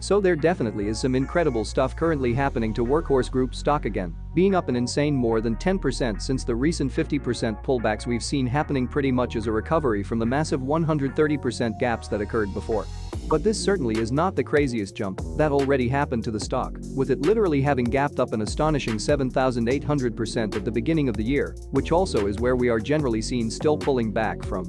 So there definitely is some incredible stuff currently happening to Workhorse Group stock again, being up an insane more than 10% since the recent 50% pullbacks we've seen happening pretty much as a recovery from the massive 130% gaps that occurred before. But this certainly is not the craziest jump that already happened to the stock, with it literally having gapped up an astonishing 7,800% at the beginning of the year, which also is where we are generally seen still pulling back from.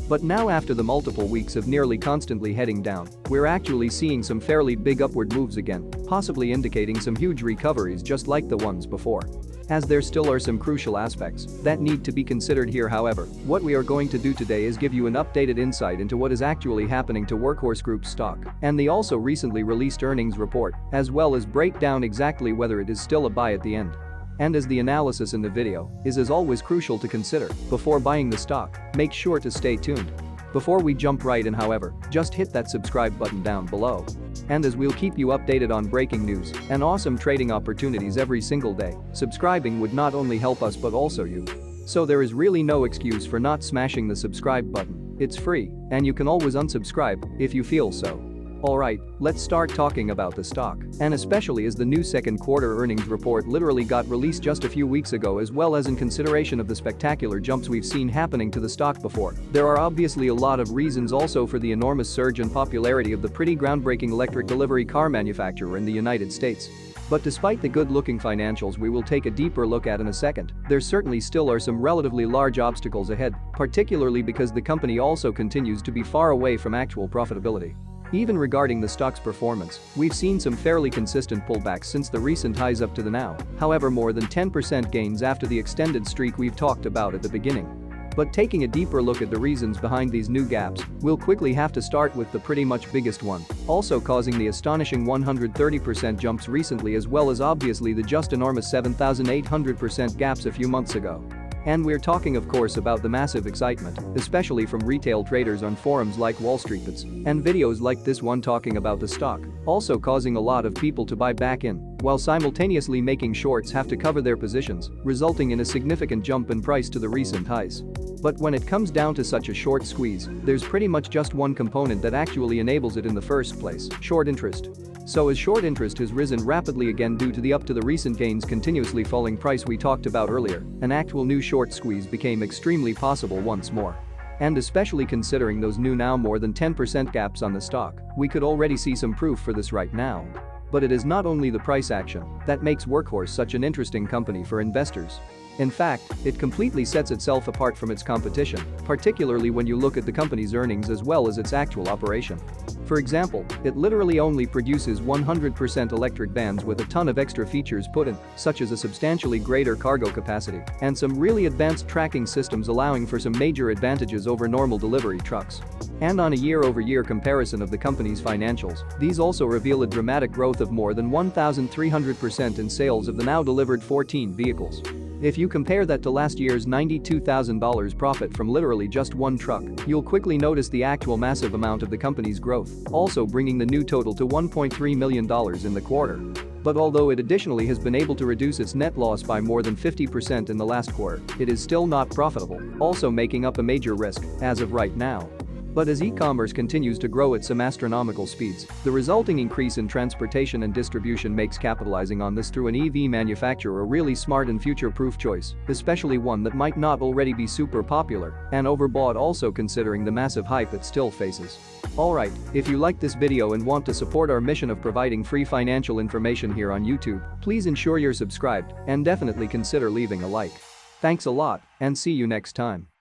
But now after the multiple weeks of nearly constantly heading down, we're actually seeing some fairly big upward moves again, possibly indicating some huge recoveries just like the ones before. As there still are some crucial aspects that need to be considered here, however, what we are going to do today is give you an updated insight into what is actually happening to Workhorse Group stock and the also recently released earnings report, as well as break down exactly whether it is still a buy at the end. And as the analysis in the video is as always crucial to consider before buying the stock, make sure to stay tuned. Before we jump right in, however, just hit that subscribe button down below. And as we'll keep you updated on breaking news and awesome trading opportunities every single day, subscribing would not only help us but also you. So there is really no excuse for not smashing the subscribe button. It's free, and you can always unsubscribe if you feel so. Alright, let's start talking about the stock, and especially as the new second quarter earnings report literally got released just a few weeks ago, as well as in consideration of the spectacular jumps we've seen happening to the stock before. There are obviously a lot of reasons also for the enormous surge in popularity of the pretty groundbreaking electric delivery car manufacturer in the United States. But despite the good-looking financials we will take a deeper look at in a second, there certainly still are some relatively large obstacles ahead, particularly because the company also continues to be far away from actual profitability. Even regarding the stock's performance, we've seen some fairly consistent pullbacks since the recent highs up to the now, however more than 10% gains after the extended streak we've talked about at the beginning. But taking a deeper look at the reasons behind these new gaps, we'll quickly have to start with the pretty much biggest one, also causing the astonishing 130% jumps recently, as well as obviously the just enormous 7,800% gaps a few months ago. And we're talking of course about the massive excitement, especially from retail traders on forums like Wall Street Bets and videos like this one talking about the stock, also causing a lot of people to buy back in, while simultaneously making shorts have to cover their positions, resulting in a significant jump in price to the recent highs. But when it comes down to such a short squeeze, there's pretty much just one component that actually enables it in the first place: short interest. So as short interest has risen rapidly again due to the up to the recent gains continuously falling price we talked about earlier, an actual new short squeeze became extremely possible once more. And especially considering those new now more than 10% gaps on the stock, we could already see some proof for this right now. But it is not only the price action that makes Workhorse such an interesting company for investors. In fact, it completely sets itself apart from its competition, particularly when you look at the company's earnings as well as its actual operation. For example, it literally only produces 100% electric vans with a ton of extra features put in, such as a substantially greater cargo capacity and some really advanced tracking systems allowing for some major advantages over normal delivery trucks. And on a year-over-year comparison of the company's financials, these also reveal a dramatic growth of more than 1,300% in sales of the now delivered 14 vehicles. If you compare that to last year's $92,000 profit from literally just one truck, you'll quickly notice the actual massive amount of the company's growth, also bringing the new total to $1.3 million in the quarter. But although it additionally has been able to reduce its net loss by more than 50% in the last quarter, it is still not profitable, also making up a major risk as of right now. But as e-commerce continues to grow at some astronomical speeds, the resulting increase in transportation and distribution makes capitalizing on this through an EV manufacturer a really smart and future-proof choice, especially one that might not already be super popular and overbought, also considering the massive hype it still faces. Alright, if you like this video and want to support our mission of providing free financial information here on YouTube, please ensure you're subscribed and definitely consider leaving a like. Thanks a lot, and see you next time.